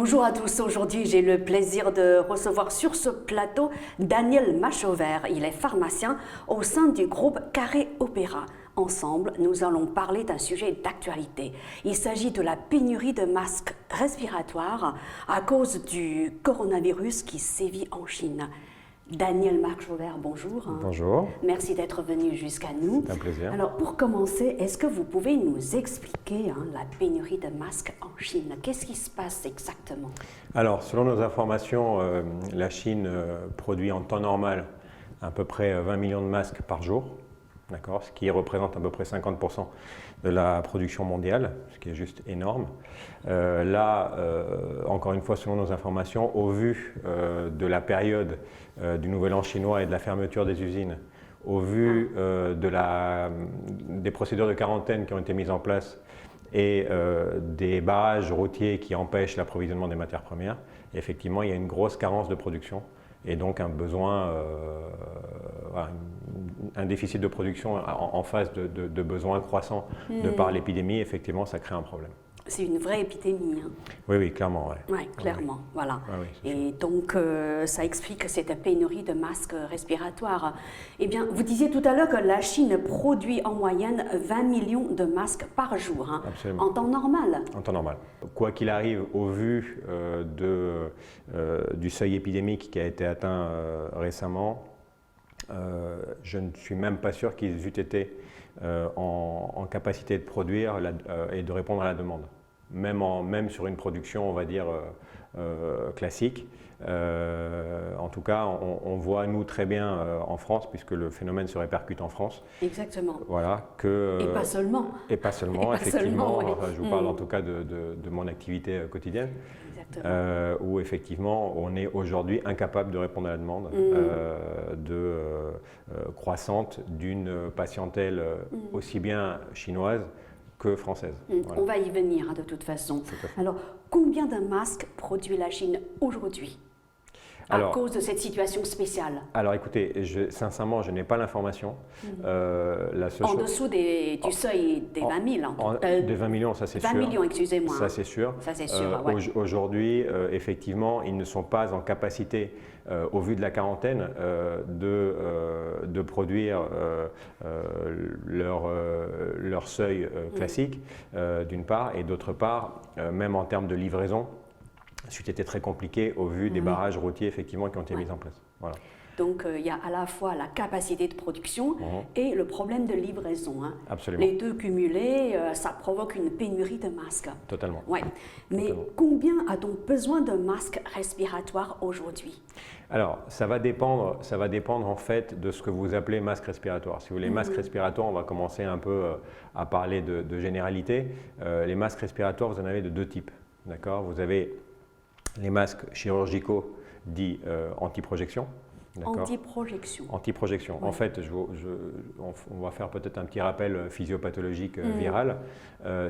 Bonjour à tous. Aujourd'hui, j'ai le plaisir de recevoir sur ce plateau Daniel Machauvert. Il est pharmacien au sein du groupe Carré Opéra. Ensemble, nous allons parler d'un sujet d'actualité. Il s'agit de la pénurie de masques respiratoires à cause du coronavirus qui sévit en Chine. Daniel Machauvert, bonjour. Bonjour. Merci d'être venu jusqu'à nous. C'est un plaisir. Alors, pour commencer, est-ce que vous pouvez nous expliquer la pénurie de masques en Chine? Qu'est-ce qui se passe exactement? Alors, selon nos informations, la Chine produit en temps normal à peu près 20 millions de masques par jour, d'accord, ce qui représente à peu près 50% de la production mondiale, ce qui est juste énorme. Encore une fois, selon nos informations, au vu de la période du Nouvel An chinois et de la fermeture des usines, au vu des procédures de quarantaine qui ont été mises en place et des barrages routiers qui empêchent l'approvisionnement des matières premières, effectivement, il y a une grosse carence de production et donc un besoin, un déficit de production en face de besoins croissants de par l'épidémie. Effectivement, ça crée un problème. C'est une vraie épidémie. Hein. Oui, clairement. Oui, clairement, oui. voilà. Oui, et donc, ça explique cette pénurie de masques respiratoires. Eh bien, vous disiez tout à l'heure que la Chine produit en moyenne 20 millions de masques par jour, hein, absolument. En temps normal. En temps normal. Quoi qu'il arrive, au vu du seuil épidémique qui a été atteint récemment, je ne suis même pas sûr qu'ils eussent été en capacité de produire et de répondre à la demande. Même sur une production, on va dire, classique. En tout cas, on voit, nous, très bien en France, puisque le phénomène se répercute en France. Exactement. Voilà, et pas seulement. Et pas seulement, effectivement. Oui. Enfin, je vous parle en tout cas de mon activité quotidienne. Où effectivement on est aujourd'hui incapable de répondre à la demande croissante d'une patientèle aussi bien chinoise que française. Voilà. On va y venir de toute façon. Alors, combien de masques produit la Chine aujourd'hui à cause de cette situation spéciale? Alors écoutez, sincèrement, je n'ai pas l'information. En dessous du seuil des 20 000. Des 20 millions, ça c'est sûr. 20 millions, excusez-moi. Ça c'est sûr. Ça c'est sûr, ouais. Aujourd'hui, effectivement, ils ne sont pas en capacité, au vu de la quarantaine, de produire leur seuil classique, d'une part, et d'autre part, même en termes de livraison, c'eût été très compliqué au vu des barrages routiers effectivement qui ont été mis en place. Voilà. Donc il y a à la fois la capacité de production et le problème de livraison. Hein. Absolument. Les deux cumulés, ça provoque une pénurie de masques. Totalement. Ouais. Mais combien a-t-on besoin de masques respiratoires aujourd'hui? Alors, ça va dépendre en fait de ce que vous appelez masque respiratoire. Si vous voulez, masque respiratoire, on va commencer un peu à parler de généralité. Les masques respiratoires, vous en avez de deux types. D'accord ? Vous avez les masques chirurgicaux dits anti-projection. Anti-projection. Anti-projection. Ouais. En fait, on va faire peut-être un petit rappel physiopathologique viral.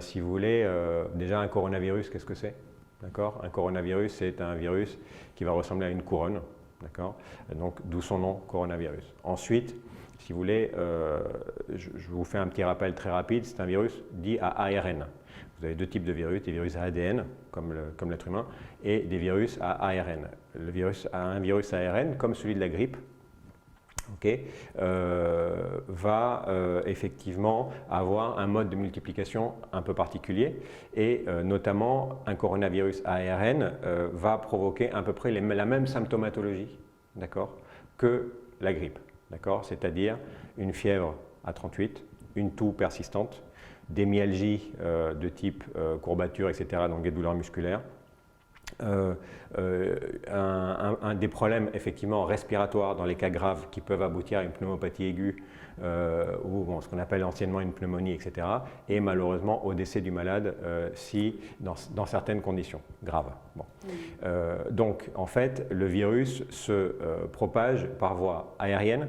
Si vous voulez, déjà un coronavirus, qu'est-ce que c'est? D'accord ? Un coronavirus, c'est un virus qui va ressembler à une couronne. D'accord ? Donc, d'où son nom, coronavirus. Ensuite, si vous voulez, je vous fais un petit rappel très rapide, c'est un virus dit à ARN. Vous avez deux types de virus, des virus à ADN, comme l'être humain, et des virus à ARN. Un virus à ARN, comme celui de la grippe, va effectivement avoir un mode de multiplication un peu particulier, et notamment un coronavirus à ARN va provoquer à peu près la même symptomatologie, d'accord, que la grippe, d'accord, c'est-à-dire une fièvre à 38, une toux persistante, des myalgies de type courbature, etc., donc des douleurs musculaires, des problèmes effectivement respiratoires dans les cas graves qui peuvent aboutir à une pneumopathie aiguë ou ce qu'on appelle anciennement une pneumonie, etc., et malheureusement au décès du malade dans certaines conditions graves. Bon. Donc en fait, le virus se propage par voie aérienne,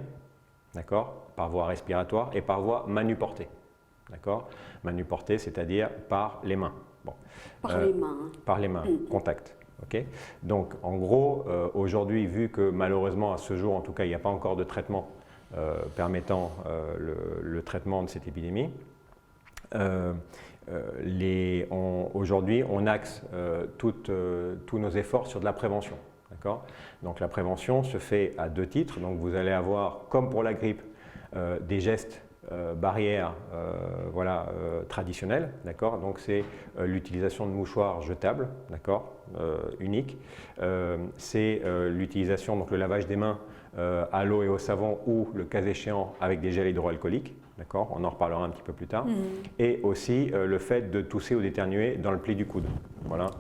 d'accord, par voie respiratoire et par voie manuportée. D'accord ? Manuportée, c'est-à-dire par les mains. Bon. Par les mains. Par les mains, contact. Okay ? Donc, en gros, aujourd'hui, vu que malheureusement, à ce jour, en tout cas, il n'y a pas encore de traitement permettant le traitement de cette épidémie, Aujourd'hui, on axe tous nos efforts sur de la prévention. Donc la prévention se fait à 2 titres. Donc vous allez avoir, comme pour la grippe, des gestes barrières traditionnels. Donc c'est l'utilisation de mouchoirs jetables, uniques. C'est l'utilisation, donc le lavage des mains à l'eau et au savon ou le cas échéant avec des gels hydroalcooliques. On en reparlera un petit peu plus tard. Et aussi le fait de tousser ou d'éternuer dans le pli du coude.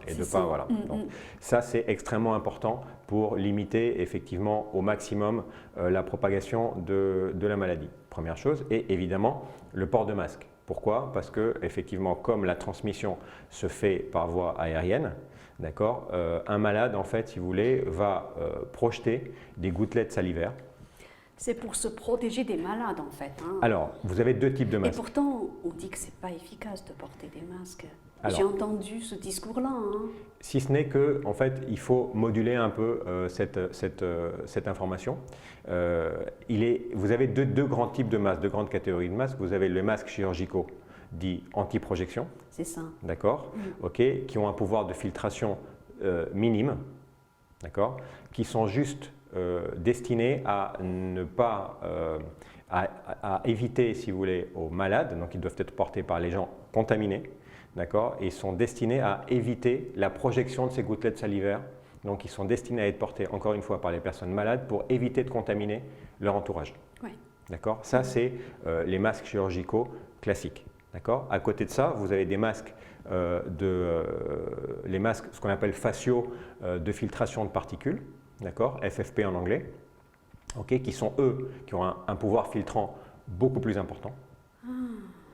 Et de pas, Donc, ça, c'est extrêmement important pour limiter effectivement au maximum la propagation de la maladie. Première chose. Et évidemment, le port de masque. Pourquoi? Parce que effectivement, comme la transmission se fait par voie aérienne, un malade, en fait, si vous voulez, va projeter des gouttelettes salivaires. C'est pour se protéger des malades, en fait. Alors, vous avez 2 types de masques. Et pourtant, on dit que ce n'est pas efficace de porter des masques. J'ai entendu ce discours-là. Si ce n'est que, en fait, il faut moduler un peu cette information. Vous avez deux grands types de masques, 2 grandes catégories de masques. Vous avez les masques chirurgicaux dits anti-projection. C'est ça. Qui ont un pouvoir de filtration minime, qui sont juste destinés à ne pas, à éviter, si vous voulez, aux malades, donc ils doivent être portés par les gens contaminés, et sont destinés à éviter la projection de ces gouttelettes salivaires. Donc ils sont destinés à être portés, encore une fois, par les personnes malades pour éviter de contaminer leur entourage. Ça, c'est les masques chirurgicaux classiques. À côté de ça, vous avez des masques, les masques, ce qu'on appelle faciaux de filtration de particules, FFP en anglais, qui sont eux, qui ont un pouvoir filtrant beaucoup plus important.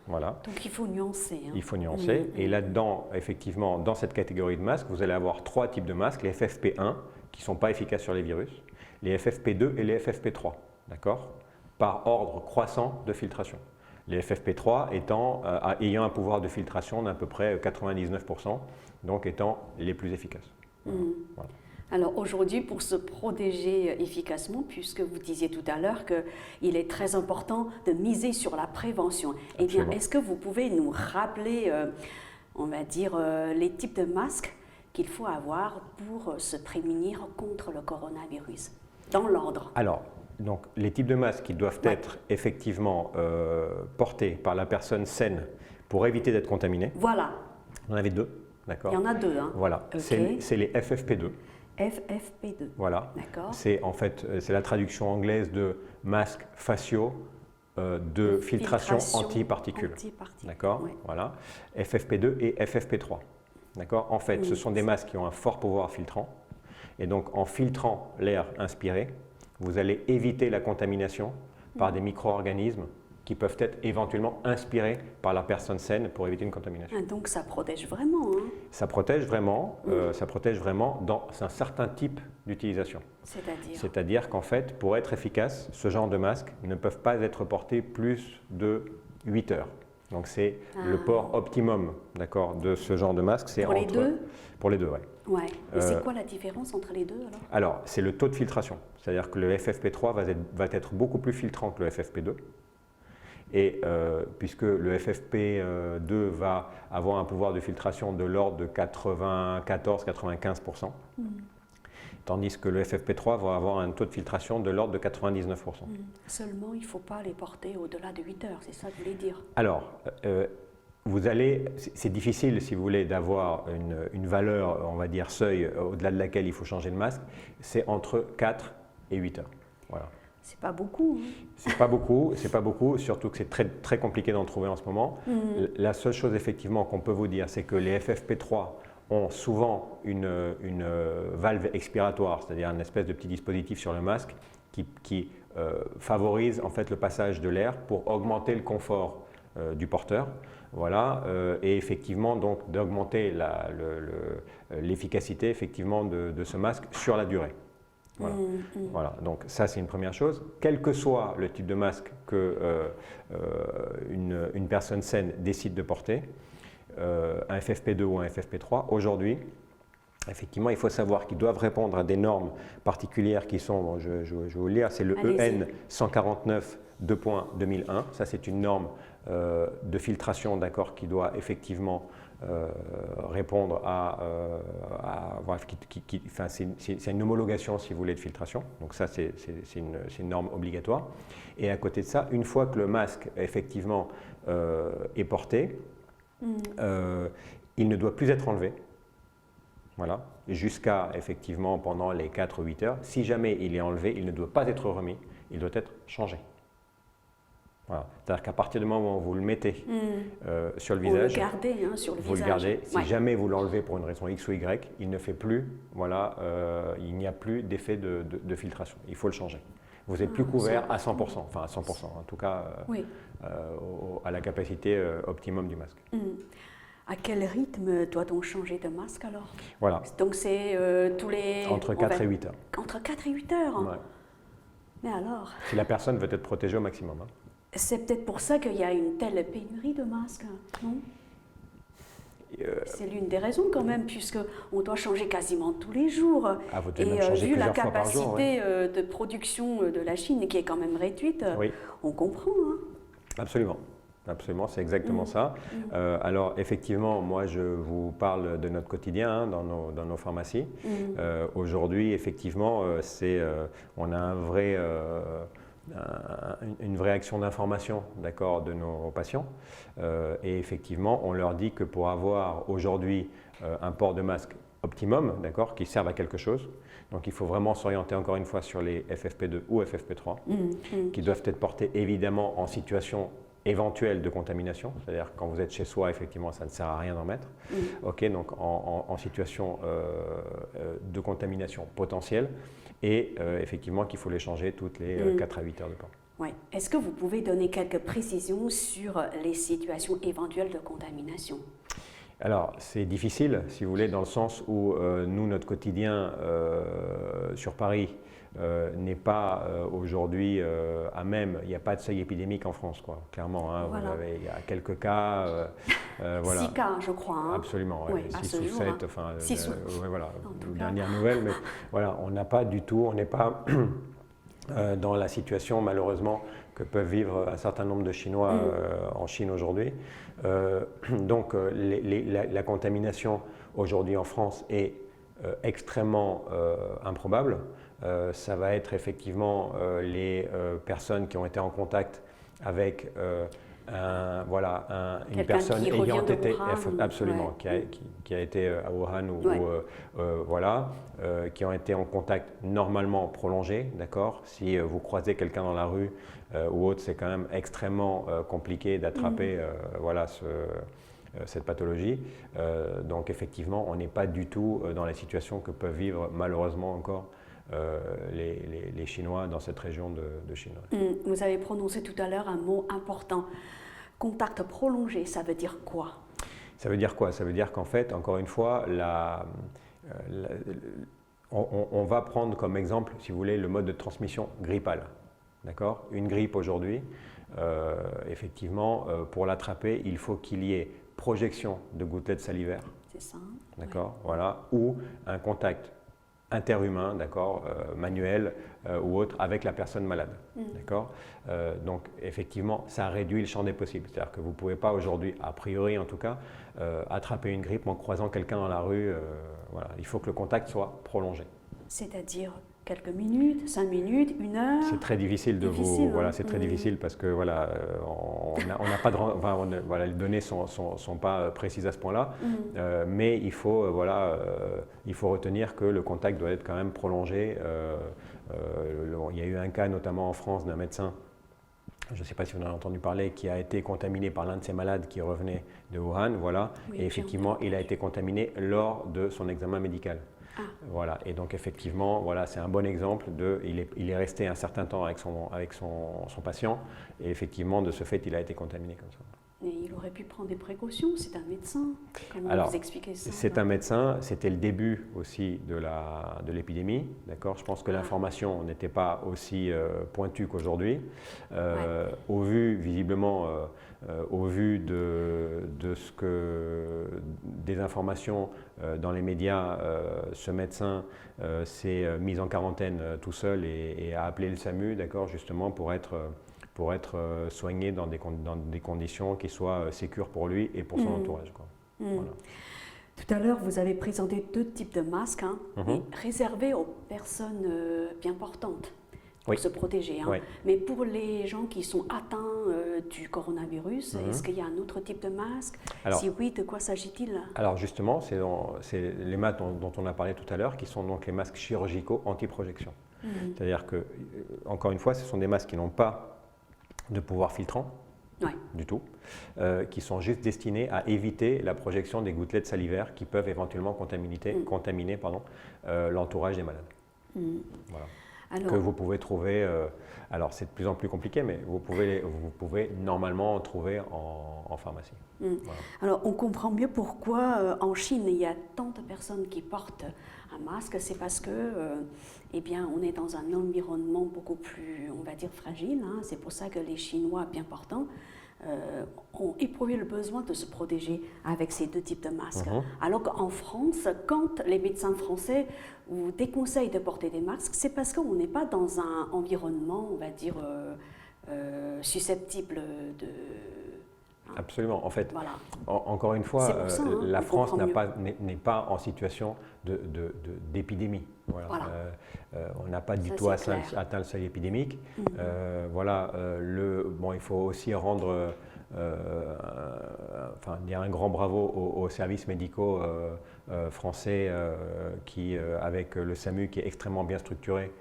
Donc il faut nuancer. Il faut nuancer. Et là-dedans, effectivement, dans cette catégorie de masques, vous allez avoir 3 types de masques, les FFP1, qui ne sont pas efficaces sur les virus, les FFP2 et les FFP3, par ordre croissant de filtration. Les FFP3 ayant un pouvoir de filtration d'à peu près 99%, donc étant les plus efficaces. Alors aujourd'hui, pour se protéger efficacement, puisque vous disiez tout à l'heure qu'il est très important de miser sur la prévention, eh bien, est-ce que vous pouvez nous rappeler, on va dire, les types de masques qu'il faut avoir pour se prémunir contre le coronavirus, dans l'ordre? Alors, donc, les types de masques qui doivent être effectivement portés par la personne saine pour éviter d'être contaminée. Voilà. On en avait 2, Il y en a 2. Voilà, c'est les FFP2. FFP2. Voilà. C'est en fait la traduction anglaise de masques faciaux de filtration antiparticules. Voilà. FFP2 et FFP3. En fait, ce sont des masques qui ont un fort pouvoir filtrant. Et donc, en filtrant l'air inspiré, vous allez éviter la contamination par des micro-organismes qui peuvent être éventuellement inspirés par la personne saine pour éviter une contamination. Donc ça protège vraiment. Ça protège vraiment, dans un certain type d'utilisation. C'est-à-dire qu'en fait, pour être efficace, ce genre de masques ne peuvent pas être portés plus de 8 heures. Donc c'est le port optimum, de ce genre de masque. Pour les deux? Pour les deux, oui. Et c'est quoi la différence entre les deux alors, c'est le taux de filtration. C'est-à-dire que le FFP3 va être beaucoup plus filtrant que le FFP2. Et puisque le FFP2 va avoir un pouvoir de filtration de l'ordre de 94-95%, tandis que le FFP3 va avoir un taux de filtration de l'ordre de 99%. Seulement, il ne faut pas les porter au-delà de 8 heures, c'est ça que vous voulez dire? Alors, c'est difficile, si vous voulez, d'avoir une valeur, on va dire, seuil, au-delà de laquelle il faut changer de masque. C'est entre 4 et 8 heures. Voilà. C'est pas beaucoup. C'est pas beaucoup, surtout que c'est très, très compliqué d'en trouver en ce moment. La seule chose, effectivement, qu'on peut vous dire, c'est que les FFP3 ont souvent une valve expiratoire, c'est-à-dire une espèce de petit dispositif sur le masque qui favorise en fait le passage de l'air pour augmenter le confort du porteur. Voilà, et effectivement donc d'augmenter l'efficacité effectivement de ce masque sur la durée. Voilà. Voilà, donc ça c'est une première chose. Quel que soit le type de masque qu'une personne saine décide de porter, un FFP2 ou un FFP3, aujourd'hui, Effectivement, il faut savoir qu'ils doivent répondre à des normes particulières qui sont, bon, je vais vous le lire, c'est le EN 149 2.2001. Ça, c'est une norme de filtration, d'accord, qui doit effectivement répondre enfin, c'est une homologation, si vous voulez, de filtration. Donc ça, c'est une norme obligatoire. Et à côté de ça, une fois que le masque, effectivement, est porté, il ne doit plus être enlevé. Voilà, jusqu'à effectivement pendant les 4 ou 8 heures. Si jamais il est enlevé, il ne doit pas être remis, il doit être changé. Voilà. C'est-à-dire qu'à partir du moment où vous le mettez sur le visage, vous le gardez sur le vous visage. Le gardez. Si jamais vous l'enlevez pour une raison X ou Y, il ne fait plus, voilà, il n'y a plus d'effet de filtration. Il faut le changer. Vous n'êtes plus couvert à 100%, enfin à 100%, en tout cas à la capacité optimum du masque. À quel rythme doit-on changer de masque alors? Voilà. Donc c'est tous les... Entre 4 et 8 heures. Entre 4 et 8 heures Ouais. Mais alors? Si la personne veut être protégée au maximum. Hein. C'est peut-être pour ça qu'il y a une telle pénurie de masques, non? C'est l'une des raisons quand même, puisqu'on doit changer quasiment tous les jours. Ah, vous devez même changer vu la plusieurs fois par jour, capacité de production de la Chine qui est quand même réduite, on comprend. Hein. Absolument. Absolument, c'est exactement ça. Alors effectivement, moi je vous parle de notre quotidien dans nos pharmacies. Aujourd'hui, effectivement, on a une vraie action d'information, d'accord, de nos patients. Et effectivement, on leur dit que pour avoir aujourd'hui un port de masque optimum, d'accord, qui serve à quelque chose, donc il faut vraiment s'orienter encore une fois sur les FFP2 ou FFP3, qui doivent être portés évidemment en situation éventuelle de contamination, c'est-à-dire quand vous êtes chez soi, effectivement, ça ne sert à rien d'en mettre. Ok, donc en situation de contamination potentielle, et effectivement qu'il faut les changer toutes les 4 à 8 heures de port. Ouais. Est-ce que vous pouvez donner quelques précisions sur les situations éventuelles de contamination? Alors, c'est difficile, si vous voulez, dans le sens où nous, notre quotidien sur Paris n'est pas aujourd'hui à même, il n'y a pas de seuil épidémique en France, quoi, clairement. Hein, voilà. Il y a quelques cas. Voilà. 6 cas, je crois. Hein. Absolument, oui, 6 ou 7, hein. Enfin, 6 voilà, dernière nouvelle, mais voilà, on n'a pas du tout, on n'est pas dans la situation, malheureusement, que peuvent vivre un certain nombre de Chinois en Chine aujourd'hui. Donc, la contamination aujourd'hui en France est extrêmement improbable. Ça va être effectivement les personnes qui ont été en contact avec une personne ayant été absolument qui a été à Wuhan qui ont été en contact normalement prolongé, d'accord. Si vous croisez quelqu'un dans la rue ou autre, c'est quand même extrêmement compliqué d'attraper cette pathologie. Donc effectivement, on n'est pas du tout dans la situation que peuvent vivre malheureusement encore les Chinois dans cette région de Chine. Vous avez prononcé tout à l'heure un mot important. Contact prolongé, ça veut dire quoi? Ça veut dire quoi? Ça veut dire qu'en fait, encore une fois, on va prendre comme exemple, si vous voulez, le mode de transmission grippale. D'accord? Une grippe aujourd'hui, effectivement, pour l'attraper, il faut qu'il y ait projection de gouttelettes salivaires. C'est ça. D'accord? Voilà. Ou un contact interhumain, d'accord, manuel ou autre, avec la personne malade. D'accord. Donc, effectivement, ça réduit le champ des possibles. C'est-à-dire que vous ne pouvez pas aujourd'hui, a priori en tout cas, attraper une grippe en croisant quelqu'un dans la rue. Voilà. Il faut que le contact soit prolongé. C'est-à-dire quelques minutes, 5 minutes, 1 heure? C'est très difficile de vous... Hein. Voilà, c'est très difficile parce que voilà, on n'a pas de... Enfin, voilà, les données ne sont pas précises à ce point-là, mais il faut, il faut retenir que le contact doit être quand même prolongé. Il y a eu un cas notamment en France d'un médecin, je ne sais pas si vous en avez entendu parler, qui a été contaminé par l'un de ses malades qui revenait de Wuhan, voilà, et effectivement, il a été contaminé lors de son examen médical. Voilà, et donc effectivement, voilà, c'est un bon exemple il est resté un certain temps avec son patient, et effectivement, de ce fait, il a été contaminé comme ça. Mais il aurait pu prendre des précautions, c'est un médecin. Comment Alors, vous expliquez ça? c'est un médecin, c'était le début aussi de l'épidémie, d'accord. Je pense que l'information n'était pas aussi pointue qu'aujourd'hui. Au vu, visiblement, au vu de ce que des informations dans les médias, ce médecin s'est mis en quarantaine tout seul et a appelé le SAMU, d'accord, justement pour être soigné dans des conditions qui soient sécures pour lui et pour son entourage, quoi. Voilà. Tout à l'heure, vous avez présenté 2 types de masques, hein, réservés aux personnes bien portantes pour se protéger. Hein. Oui. Mais pour les gens qui sont atteints du coronavirus, est-ce qu'il y a un autre type de masque? Alors, si oui, de quoi s'agit-il? Alors justement, c'est les masques dont on a parlé tout à l'heure, qui sont donc les masques chirurgicaux anti-projection. C'est-à-dire que, encore une fois, ce sont des masques qui n'ont pas de pouvoir filtrant, du tout, qui sont juste destinés à éviter la projection des gouttelettes salivaires qui peuvent éventuellement contaminer l'entourage des malades. Voilà. Alors, que vous pouvez trouver, alors c'est de plus en plus compliqué, mais vous pouvez normalement en trouver en pharmacie. Voilà. Alors on comprend mieux pourquoi en Chine il y a tant de personnes qui portent un masque, c'est parce que eh bien, on est dans un environnement beaucoup plus, on va dire, fragile. Hein. C'est pour ça que les Chinois bien portants ont éprouvé le besoin de se protéger avec ces 2 types de masques. Alors qu'en France, quand les médecins français vous déconseillent de porter des masques, c'est parce qu'on n'est pas dans un environnement, on va dire, susceptible de... Absolument. En fait, voilà. Encore une fois, ça, hein, la France n'est pas en situation d'épidémie. Voilà. On n'a pas du tout atteint le seuil épidémique. Voilà. Il faut aussi rendre dire un grand bravo aux services médicaux français qui, avec le SAMU qui est extrêmement bien structuré,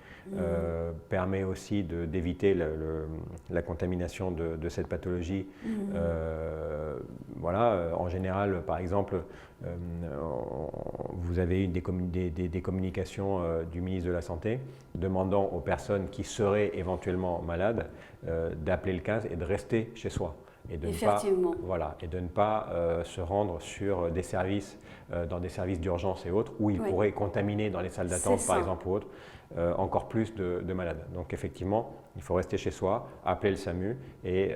permet aussi d'éviter la contamination de cette pathologie. Voilà, en général, par exemple, vous avez eu des communications du ministre de la Santé demandant aux personnes qui seraient éventuellement malades d'appeler le 15 et de rester chez soi. Et de ne pas se rendre sur des services, dans des services d'urgence et autres, où ils pourraient contaminer dans les salles d'attente, par exemple, ou autres, encore plus de malades. Donc effectivement, il faut rester chez soi, appeler le SAMU, et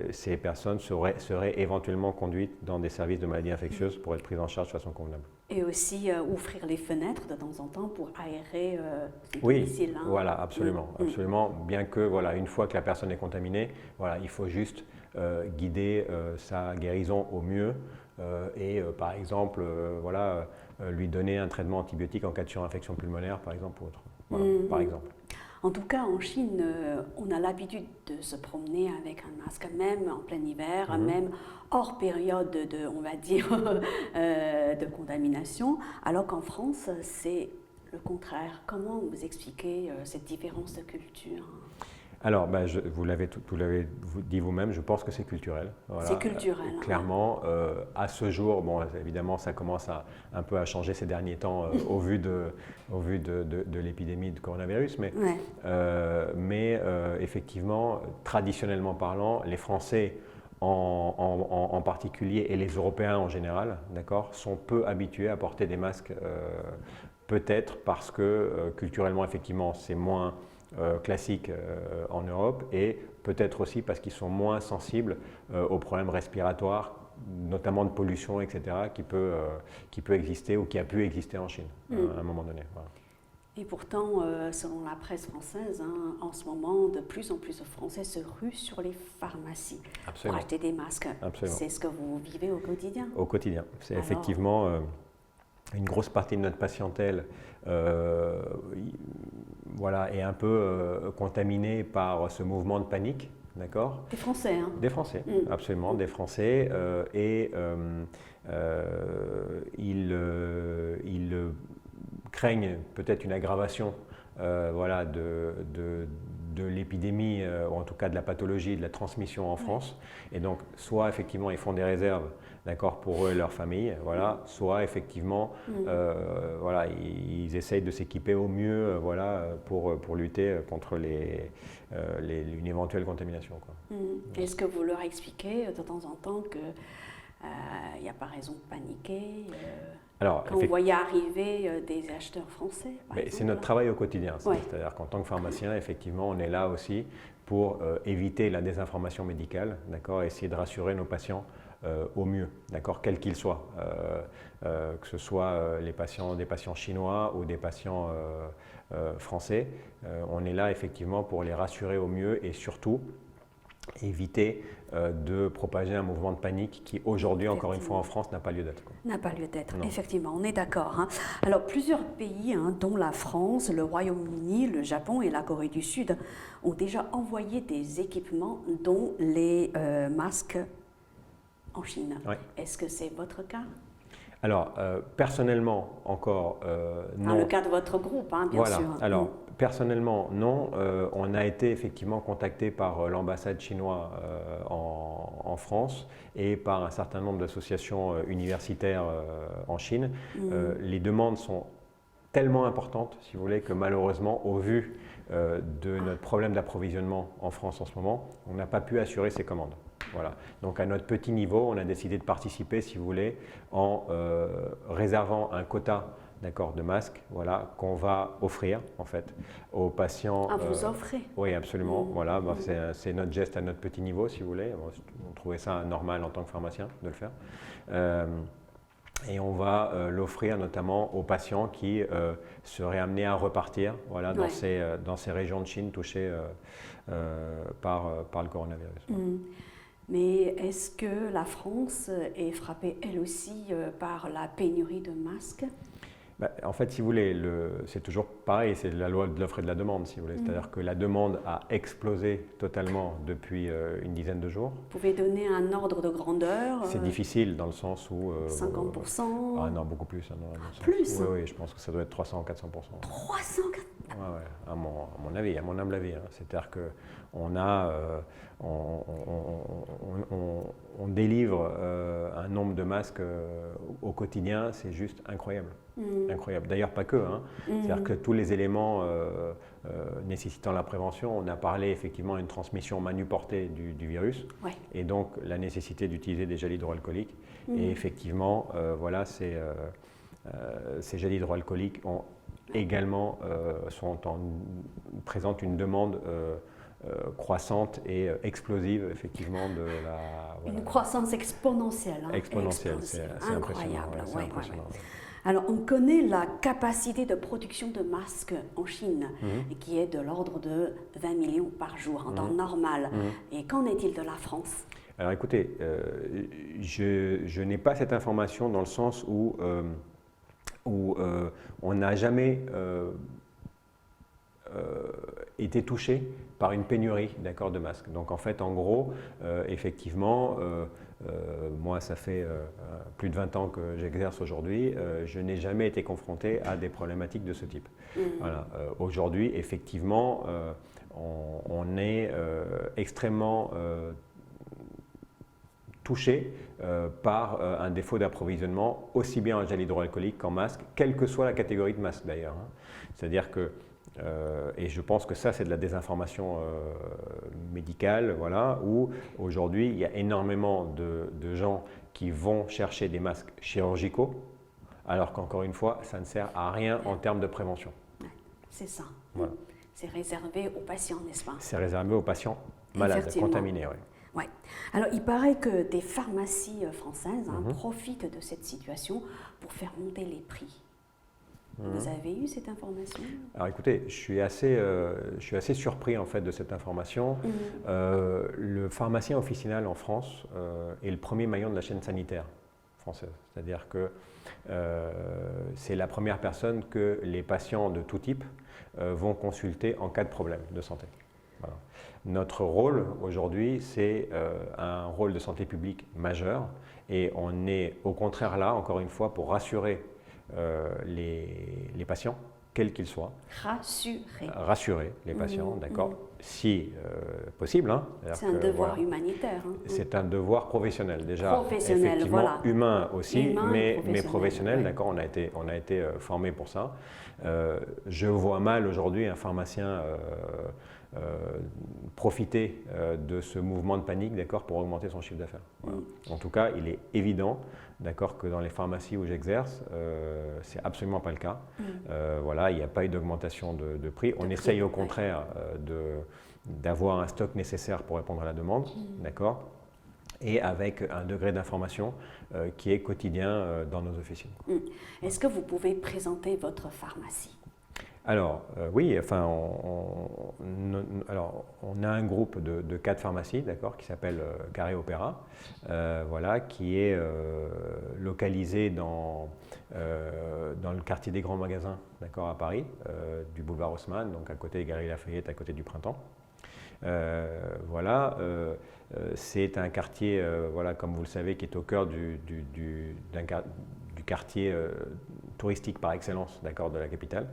ces personnes seraient éventuellement conduites dans des services de maladies infectieuses pour être prises en charge de façon convenable. Et aussi ouvrir les fenêtres de temps en temps pour aérer le domicile. Hein. Voilà, absolument, absolument. Bien que, voilà, une fois que la personne est contaminée, voilà, il faut juste guider sa guérison au mieux et par exemple lui donner un traitement antibiotique en cas de surinfection pulmonaire par exemple ou autre. Voilà, par exemple. En tout cas, en Chine, on a l'habitude de se promener avec un masque, même en plein hiver, même hors période on va dire, de contamination, alors qu'en France, c'est le contraire. Comment vous expliquez cette différence de culture? Alors, vous l'avez dit vous-même, je pense que c'est culturel. Voilà. C'est culturel. Clairement, à ce jour, bon, évidemment, ça commence un peu à changer ces derniers temps au vu de l'épidémie de coronavirus, mais effectivement, traditionnellement parlant, les Français en particulier et les Européens en général, d'accord, sont peu habitués à porter des masques, peut-être parce que culturellement, effectivement, c'est moins classique en Europe et peut-être aussi parce qu'ils sont moins sensibles aux problèmes respiratoires, notamment de pollution, etc., qui peut exister ou qui a pu exister en Chine à un moment donné. Voilà. Et pourtant, selon la presse française, hein, en ce moment, de plus en plus de Français se ruent sur les pharmacies pour acheter des masques. Absolument. C'est ce que vous vivez au quotidien? Au quotidien. C'est effectivement une grosse partie de notre patientèle est un peu contaminée par ce mouvement de panique. D'accord. Des Français, hein? Des Français, absolument, des Français. Ils craignent peut-être une aggravation de l'épidémie, ou en tout cas de la pathologie, de la transmission en France. Et donc, soit effectivement, ils font des réserves, d'accord, pour eux et leur famille, voilà, soit effectivement, voilà, ils essayent de s'équiper au mieux, voilà, pour lutter contre une éventuelle contamination, quoi. Est-ce que vous leur expliquez de temps en temps que il n'y a pas raison de paniquer Alors, quand vous voyez arriver des acheteurs français, par exemple? C'est notre travail au quotidien. C'est-à-dire qu'en tant que pharmacien, effectivement, on est là aussi pour éviter la désinformation médicale, d'accord, et essayer de rassurer nos patients au mieux, d'accord, quels qu'ils soient, que ce soit des patients chinois ou des patients français. On est là effectivement pour les rassurer au mieux et surtout éviter de propager un mouvement de panique qui aujourd'hui, encore une fois en France, n'a pas lieu d'être. N'a pas lieu d'être, effectivement, on est d'accord. Hein. Alors plusieurs pays, dont la France, le Royaume-Uni, le Japon et la Corée du Sud, ont déjà envoyé des équipements dont les masques en Chine. Oui. Est-ce que c'est votre cas? Alors, personnellement, encore, non. Dans le cas de votre groupe, bien sûr. Alors, personnellement, non. On a été effectivement contacté par l'ambassade chinoise en France et par un certain nombre d'associations universitaires en Chine. Les demandes sont tellement importantes, si vous voulez, que malheureusement, au vu de notre problème d'approvisionnement en France en ce moment, on n'a pas pu assurer ces commandes. Voilà. Donc à notre petit niveau, on a décidé de participer, si vous voulez, en réservant un quota, d'accord, de masques, voilà, qu'on va offrir en fait aux patients. Vous offrez? Oui, absolument. Voilà, c'est notre geste à notre petit niveau, si vous voulez. On trouvait ça normal en tant que pharmacien de le faire. Et on va l'offrir notamment aux patients qui seraient amenés à repartir, voilà, dans ces régions de Chine touchées par le coronavirus. Mais est-ce que la France est frappée, elle aussi, par la pénurie de masques? En fait, si vous voulez, c'est toujours pareil, c'est la loi de l'offre et de la demande, si vous voulez. C'est-à-dire que la demande a explosé totalement depuis une dizaine de jours. Vous pouvez donner un ordre de grandeur? C'est difficile dans le sens où… 50%? Ah non, beaucoup plus. Plus? Oui, je pense que ça doit être 300 ou 400%. 300? Oui, à mon avis, à mon humble avis. C'est-à-dire qu'on on délivre un nombre de masques au quotidien, c'est juste incroyable. Incroyable. D'ailleurs, pas que. C'est-à-dire que tous les éléments nécessitant la prévention, on a parlé effectivement d'une transmission manuportée du virus, et donc la nécessité d'utiliser des gels hydroalcooliques. Et effectivement, voilà, ces gels hydroalcooliques ont également présentent une demande croissante et explosive, effectivement, de la… Voilà. Une croissance exponentielle. Exponentielle, c'est impressionnant. Ouais, impressionnant. Alors, on connaît la capacité de production de masques en Chine, qui est de l'ordre de 20 millions par jour en temps normal. Et qu'en est-il de la France? Alors écoutez, je n'ai pas cette information dans le sens où on n'a jamais été touché par une pénurie de masques. Donc en fait, en gros, effectivement, moi ça fait plus de 20 ans que j'exerce aujourd'hui, je n'ai jamais été confronté à des problématiques de ce type. Voilà. Aujourd'hui, effectivement, on est extrêmement touché par un défaut d'approvisionnement, aussi bien en gel hydroalcoolique qu'en masque, quelle que soit la catégorie de masque d'ailleurs. C'est-à-dire que, et je pense que ça c'est de la désinformation médicale, voilà, où aujourd'hui il y a énormément de gens qui vont chercher des masques chirurgicaux, alors qu'encore une fois, ça ne sert à rien en termes de prévention. C'est ça. Voilà. C'est réservé aux patients, n'est-ce pas? C'est réservé aux patients malades, contaminés, oui. Ouais. Alors, il paraît que des pharmacies françaises profitent de cette situation pour faire monter les prix. Vous avez eu cette information? Alors écoutez, je suis assez surpris en fait de cette information. Le pharmacien officinal en France est le premier maillon de la chaîne sanitaire française. C'est-à-dire que c'est la première personne que les patients de tout type vont consulter en cas de problème de santé. Voilà. Notre rôle aujourd'hui, c'est un rôle de santé publique majeur et on est au contraire là, encore une fois, pour rassurer les patients, quel qu'il soit. Rassurer les patients, d'accord, si possible. Hein, c'est un devoir humanitaire. Hein. C'est un devoir professionnel déjà. Professionnel, effectivement, voilà. humain aussi, Humain mais professionnel, oui. d'accord, on a été formé pour ça. Je vois mal aujourd'hui un pharmacien profiter de ce mouvement de panique, d'accord, pour augmenter son chiffre d'affaires. Voilà. En tout cas, il est évident, d'accord, que dans les pharmacies où j'exerce, c'est absolument pas le cas. Voilà, il n'y a pas eu d'augmentation de prix. On essaye au contraire d'avoir un stock nécessaire pour répondre à la demande, d'accord, et avec un degré d'information qui est quotidien dans nos officines. Est-ce que vous pouvez présenter votre pharmacie? Alors, oui, enfin, on a un groupe de 4 pharmacies, d'accord, qui s'appelle Carré Opéra, voilà, qui est localisé dans le quartier des Grands Magasins, d'accord, à Paris, du boulevard Haussmann, donc à côté des Galeries Lafayette, à côté du Printemps. Voilà, c'est un quartier, voilà, comme vous le savez, qui est au cœur du quartier touristique par excellence, d'accord, de la capitale,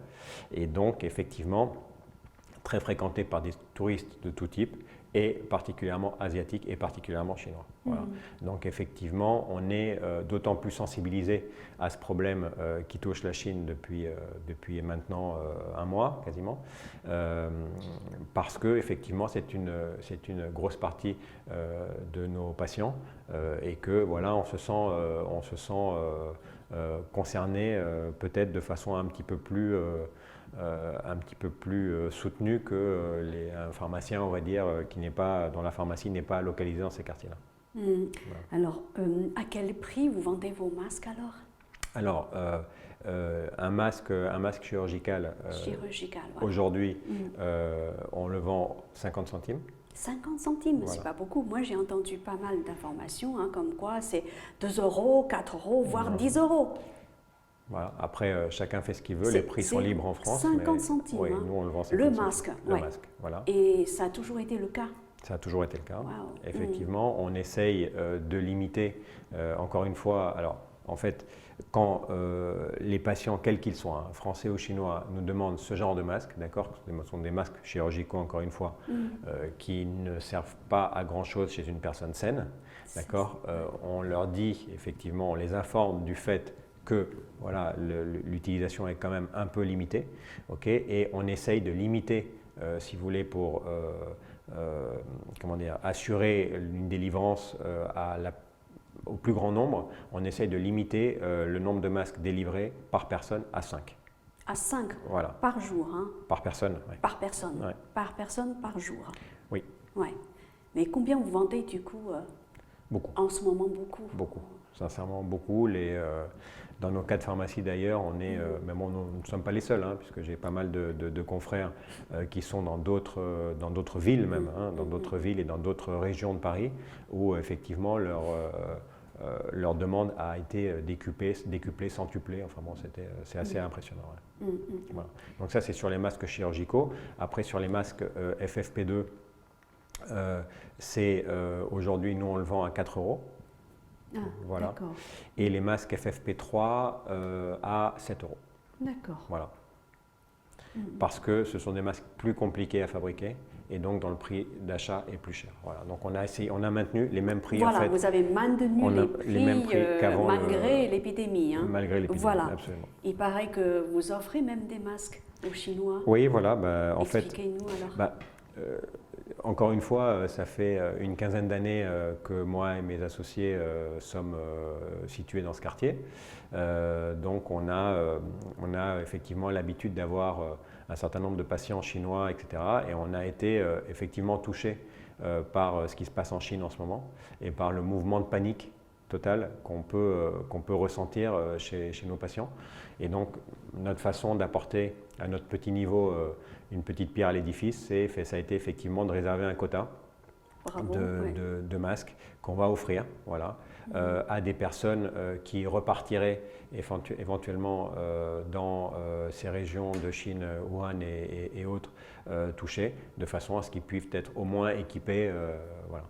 et donc effectivement très fréquenté par des touristes de tout type, et particulièrement asiatiques et particulièrement chinois. Voilà. Donc effectivement, on est d'autant plus sensibilisé à ce problème qui touche la Chine depuis maintenant un mois quasiment, parce que effectivement c'est une grosse partie de nos patients et que voilà, on se sent concerné peut-être de façon un petit peu plus soutenu que un pharmacien, on va dire, dont la pharmacie n'est pas localisée dans ces quartiers-là. Voilà. Alors, à quel prix vous vendez vos masques alors? Alors, un masque chirurgical, voilà. Aujourd'hui, on le vend 50 centimes. 50 centimes, voilà. C'est pas beaucoup. Moi, j'ai entendu pas mal d'informations, hein, comme quoi c'est 2 €, 4 €, voire 10 €. Voilà. Après, chacun fait ce qu'il veut, les prix sont libres en France. 50 centimes, oui, hein. Nous on le vend 50 le centimes. Masque, le masque, voilà. Et ça a toujours été le cas? Ça a toujours été le cas. Wow. Effectivement, on essaye de limiter, encore une fois, alors en fait, quand les patients, quels qu'ils soient, hein, français ou chinois, nous demandent ce genre de masque, d'accord, ce sont des masques chirurgicaux, encore une fois, qui ne servent pas à grand-chose chez une personne saine, d'accord, on leur dit, effectivement, on les informe du fait que voilà, l'utilisation est quand même un peu limitée, okay, et on essaye de limiter, si vous voulez, pour comment dire, assurer une délivrance au plus grand nombre, on essaye de limiter le nombre de masques délivrés par personne à 5. À 5 voilà. Par jour, hein? Par personne, oui. Par personne, ouais. Par personne, par jour. Oui. Ouais. Mais combien vous vendez du coup? Beaucoup. En ce moment, beaucoup. Beaucoup, sincèrement beaucoup. Dans nos 4 pharmacies d'ailleurs, on est, mais bon, nous ne sommes pas les seuls, hein, puisque j'ai pas mal de confrères qui sont dans d'autres villes même, hein, dans d'autres villes et dans d'autres régions de Paris, où effectivement leur demande a été décuplée, centuplée. Enfin bon, c'est assez impressionnant. Ouais. Voilà. Donc ça, c'est sur les masques chirurgicaux. Après, sur les masques FFP2, aujourd'hui, nous on le vend à 4 €. Ah, voilà. Et les masques FFP3 à 7 €. D'accord. Voilà. Parce que ce sont des masques plus compliqués à fabriquer et donc dont le prix d'achat est plus cher. Voilà. Donc on a maintenu les mêmes prix. Voilà, en fait. Vous avez maintenu les mêmes prix qu'avant malgré l'épidémie. Hein. Malgré l'épidémie, voilà. Absolument. Il paraît que vous offrez même des masques aux Chinois. Oui, voilà. En fait, expliquez-nous alors. Encore une fois, ça fait une quinzaine d'années que moi et mes associés sommes situés dans ce quartier. Donc on a effectivement l'habitude d'avoir un certain nombre de patients chinois, etc. Et on a été effectivement touchés par ce qui se passe en Chine en ce moment et par le mouvement de panique total qu'on peut ressentir chez nos patients. Et donc notre façon d'apporter à notre petit niveau une petite pierre à l'édifice, ça a été effectivement de réserver un quota de masques qu'on va offrir, voilà, à des personnes qui repartiraient éventuellement dans ces régions de Chine, Wuhan et autres touchées, de façon à ce qu'ils puissent être au moins équipés. Voilà.